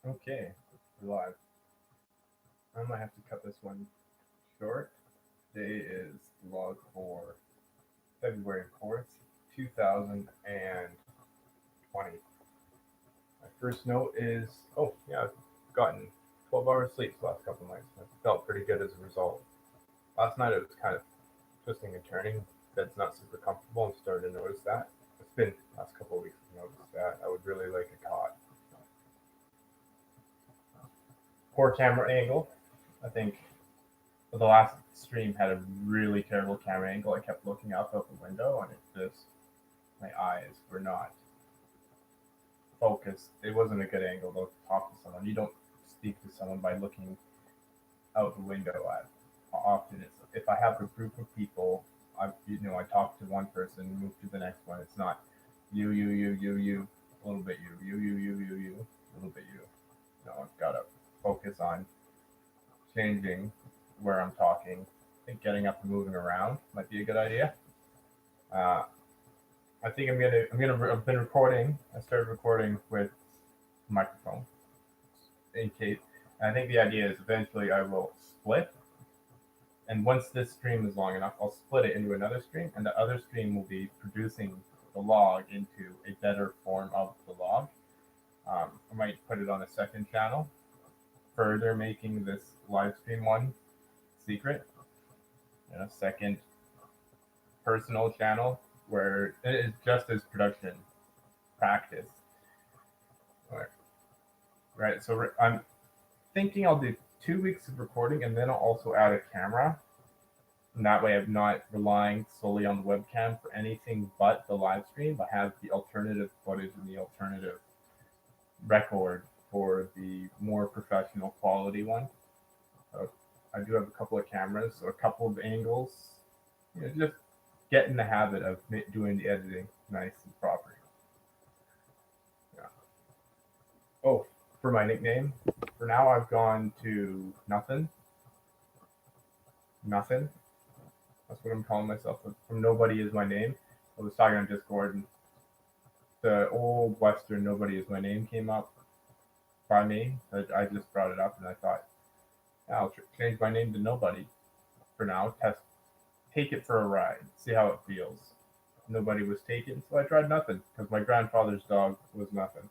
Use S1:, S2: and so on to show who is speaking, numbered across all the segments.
S1: Okay, we're live. I might have to cut this one short. Today is log for February 4th, 2020. My first note is yeah, I've gotten 12 hours sleep the last couple nights. I felt pretty good as a result. Last night it was kind of twisting and turning. Bed's not super comfortable. I'm starting to notice that. It's been the last couple of weeks I've noticed that. I would really like a cot. Poor camera angle. I think the last stream had a really terrible camera angle. I kept looking up out the window, and it just my eyes were not focused. It wasn't a good angle to talk to someone. You don't speak to someone by looking out the window at. Often, it's if I have a group of people, I talk to one person, move to the next one. It's not you, a little bit you, a little bit you. No, I've got to focus on changing where I'm talking. I think getting up and moving around might be a good idea. Uh, I think I've been recording. I started recording with microphone in case. And I think the idea is eventually I will split. And once this stream is long enough, I'll split it into another stream, and the other stream will be producing the log into a better form of the log. I might put it on a second channel, further making this live stream one secret, and a second personal channel where it is just as production practice. Right. So I'm thinking I'll do 2 weeks of recording, and then I'll also add a camera. And that way I'm not relying solely on the webcam for anything but the live stream. I have the alternative footage and the alternative record for the more professional quality one. So I do have a couple of cameras, so a couple of angles. Just get in the habit of doing the editing nice and proper. Yeah. Oh, for my nickname, for now I've gone to nothing. Nothing. That's what I'm calling myself. From Nobody Is My Name. I was talking on Discord, and the old Western Nobody Is My Name came up by me. I just brought it up, and I thought, yeah, I'll change my name to Nobody for now. Take it for a ride, see how it feels. Nobody was taken, so I tried Nothing because my grandfather's dog was Nothing.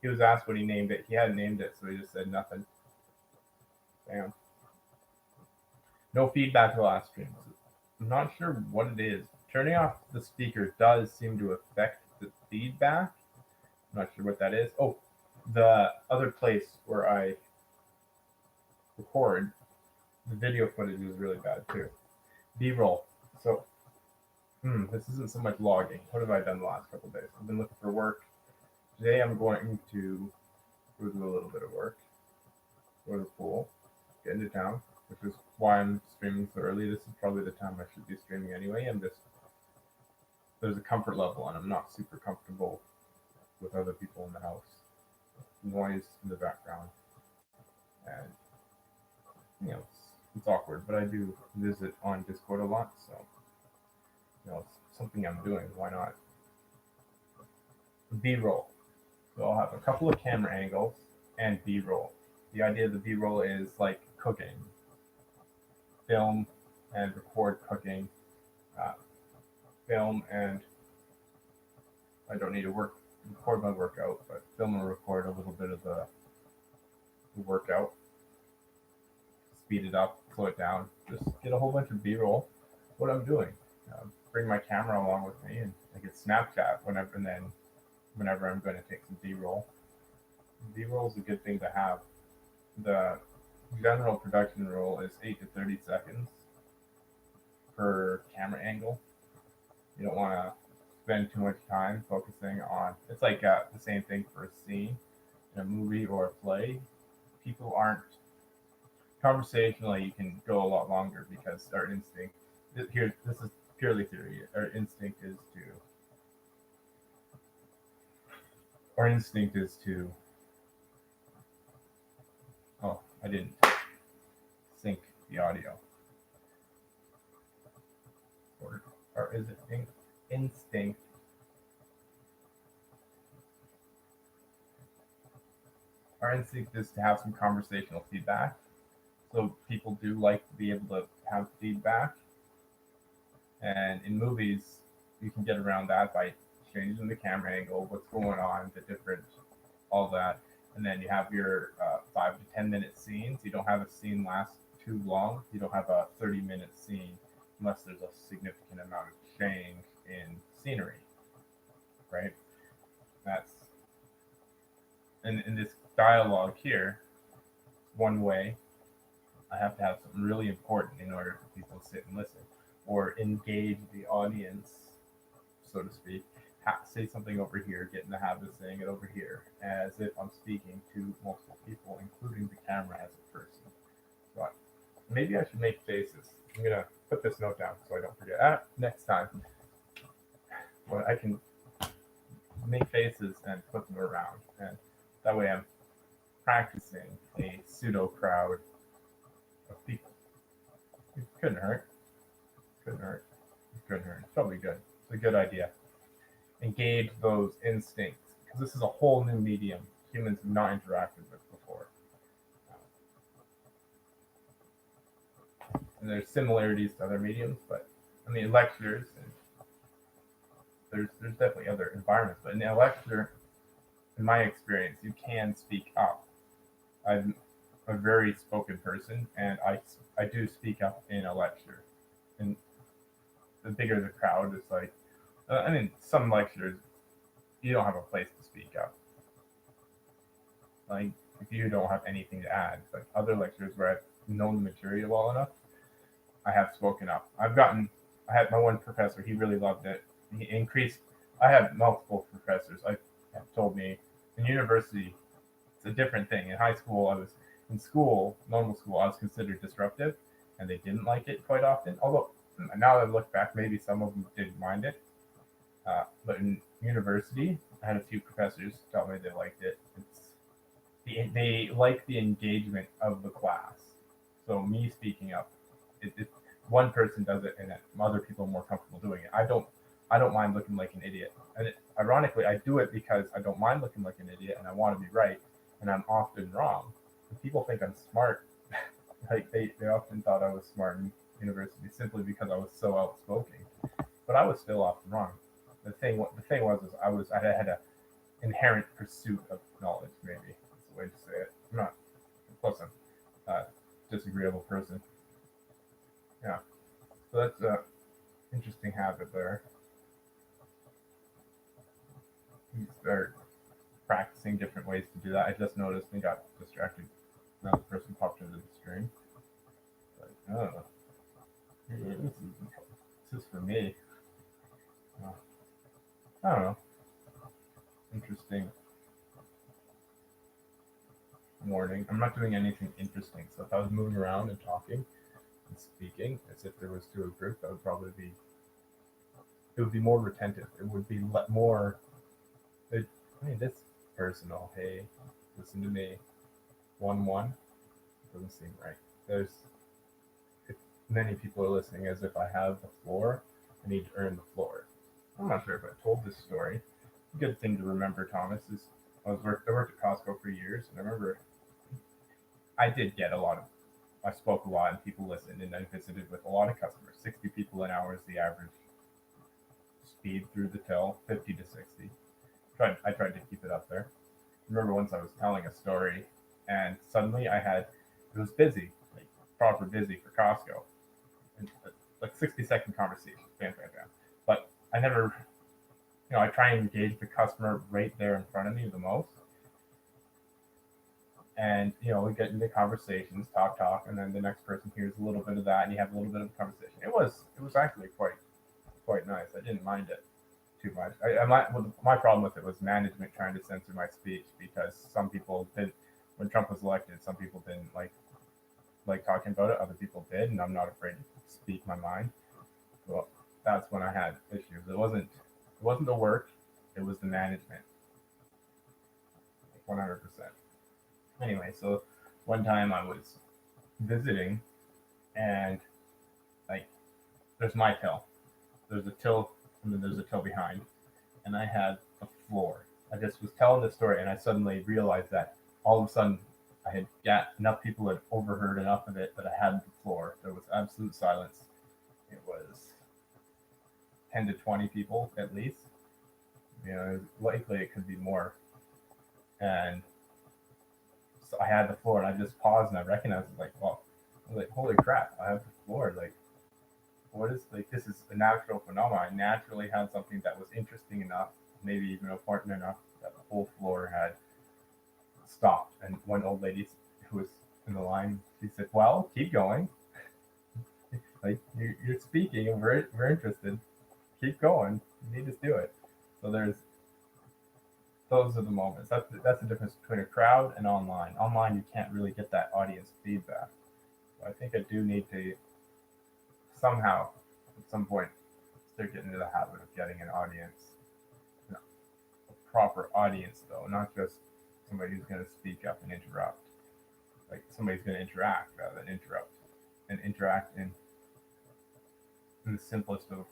S1: He was asked what he named it. He hadn't named it, so he just said Nothing. Damn. No feedback to the last stream. I'm not sure what it is. Turning off the speaker does seem to affect the feedback. I'm not sure what that is. Oh, the other place where I record, the video footage is really bad too. B-roll. So, this isn't so much logging. What have I done the last couple of days? I've been looking for work. Today I'm going to go do a little bit of work. Go to the pool. Get into town, which is why I'm streaming so early. This is probably the time I should be streaming anyway. There's a comfort level, and I'm not super comfortable with other people in the house. Noise in the background, and it's awkward. But I do visit on Discord a lot, so it's something I'm doing. Why not? B-roll. So I'll have a couple of camera angles and B-roll. The idea of the B-roll is like cooking. Film and record cooking. Film and I don't need to record my workout, but film and record a little bit of the workout. Speed it up, slow it down. Just get a whole bunch of B-roll. What I'm doing. Bring my camera along with me, and I get Snapchat whenever I'm going to take some B-roll. B-roll is a good thing to have. The general production rule is 8 to 30 seconds per camera angle. You don't want to spend too much time focusing on. It's like the same thing for a scene in a movie or a play. People aren't conversationally. You can go a lot longer because our instinct. Here, this is purely theory. Our instinct is to. Oh, I didn't sync the audio. Or is it instinct? our instinct is to have some conversational feedback. So people do like to be able to have feedback. And in movies, you can get around that by changing the camera angle, what's going on, the different, all that. And then you have your 5 to 10 minute scenes. You don't have a scene last too long. You don't have a 30-minute scene unless there's a significant amount of change in scenery, right? That's in this dialogue here, one way. I have to have something really important in order for people to sit and listen or engage the audience, so to speak. Say something over here, get in the habit of saying it over here, as if I'm speaking to multiple people, including the camera as a person. So maybe I should make faces. I'm gonna put this note down so I don't forget. Next time, well, I can make faces and put them around, and that way I'm practicing a pseudo crowd of people. It couldn't hurt. Couldn't hurt. It couldn't hurt. It's probably good. It's a good idea. Engage those instincts because this is a whole new medium humans have not interacted with before. And there's similarities to other mediums, but I mean lectures and there's definitely other environments. But in a lecture, in my experience, you can speak up. I'm a very spoken person, and I do speak up in a lecture. And the bigger the crowd, it's like I mean, some lectures you don't have a place to speak up. Like if you don't have anything to add, but other lectures where I've known the material well enough, I have spoken up. I had my one professor, he really loved it. He increased. I had multiple professors. I have told me in university it's a different thing. In high school, I was in school, normal school, I was considered disruptive, and they didn't like it quite often. Although now that I look back, maybe some of them didn't mind it. But in university, I had a few professors tell me they liked it. They like the engagement of the class. So me speaking up, one person does it, and other people are more comfortable doing it. I don't mind looking like an idiot. And ironically, I do it because I don't mind looking like an idiot, and I want to be right, and I'm often wrong. And people think I'm smart. Like they often thought I was smart in university simply because I was so outspoken, but I was still often wrong. The thing was I had an inherent pursuit of knowledge. Maybe that's the way to say it. I'm not, of course, I'm a disagreeable person. Yeah, so that's a interesting habit there. You start practicing different ways to do that. I just noticed and got distracted. Another person popped into the stream. Like, oh, this is for me. I don't know. Interesting morning. I'm not doing anything interesting. So if I was moving around and talking and speaking as if there was to a group, that would probably be. It would be more retentive. It would be more. I mean, this personal. Hey, listen to me. 1-1 doesn't seem right. There's if many people are listening as if I have the floor. I need to earn the floor. I'm not sure if I told this story. A good thing to remember, Thomas, is I worked at Costco for years, and I remember I did get a lot of. I spoke a lot, and people listened, and I visited with a lot of customers. 60 people an hour is the average speed through the till, 50 to 60. I tried to keep it up there. Remember once I was telling a story, and suddenly it was busy, like proper busy for Costco, and like 60-second conversation, bam, bam, bam. But I never, I try and engage the customer right there in front of me the most. And, we get into conversations, talk, and then the next person hears a little bit of that, and you have a little bit of a conversation. It was actually quite nice. I didn't mind it too much. My problem with it was management trying to censor my speech because some people did. When Trump was elected, some people didn't like talking about it. Other people did, and I'm not afraid to speak my mind. Well, that's when I had issues. It wasn't the work; it was the management. 100%. Anyway, so one time I was visiting, and like, there's my till. There's a till, and then there's a till behind, and I had a floor. I just was telling the story, and I suddenly realized that all of a sudden, I had got enough people had overheard enough of it that I had the floor. There was absolute silence. It was 10 to 20 people at least. Likely it could be more. And so I had the floor, and I just paused and I recognized it. Like, well, I was like, holy crap! I have the floor. Like, what is like? This is a natural phenomenon. I naturally had something that was interesting enough, maybe even important enough, that the whole floor had stopped. And one old lady who was in the line, she said, "Well, keep going. Like you're speaking, and we're interested. Keep going. You need to do it." So those are the moments. That's the difference between a crowd and online. Online, you can't really get that audience feedback. So I think I do need to somehow, at some point, start getting into the habit of getting an audience, you know, a proper audience though, not just somebody who's going to speak up and interrupt. Like somebody's going to interact rather than interrupt, and interact in the simplest of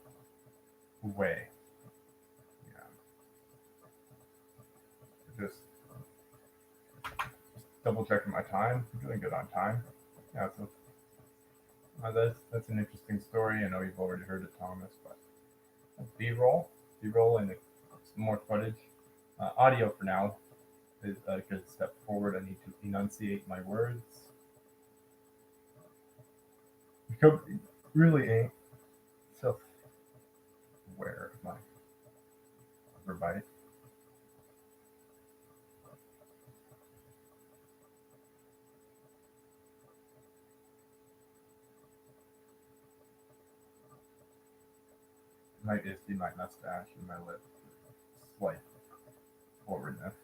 S1: way. Yeah, just double checking my time. I'm doing good on time. Yeah, so that's an interesting story. I know you've already heard it, Thomas, but B-roll, B-roll, and more footage. Audio for now is a good step forward. I need to enunciate my words. Because really ain't self-aware of my everybody. Might just be my mustache and my lip slight forwardness.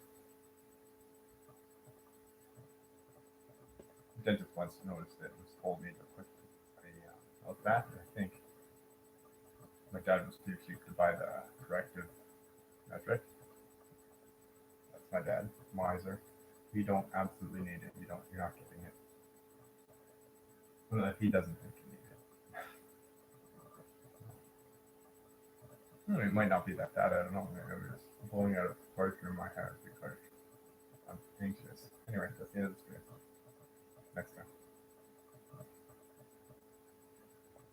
S1: The dentist once noticed it and told me to put a health back. I think my dad was too cheap to buy the corrective metric. That's my dad, miser. You don't absolutely need it. You're not getting it. Well, if he doesn't think you need it. It might not be that bad. I don't know. Maybe I'm just blowing out a torture in my head because I'm anxious. Anyway, that's the end of the stream. Next time.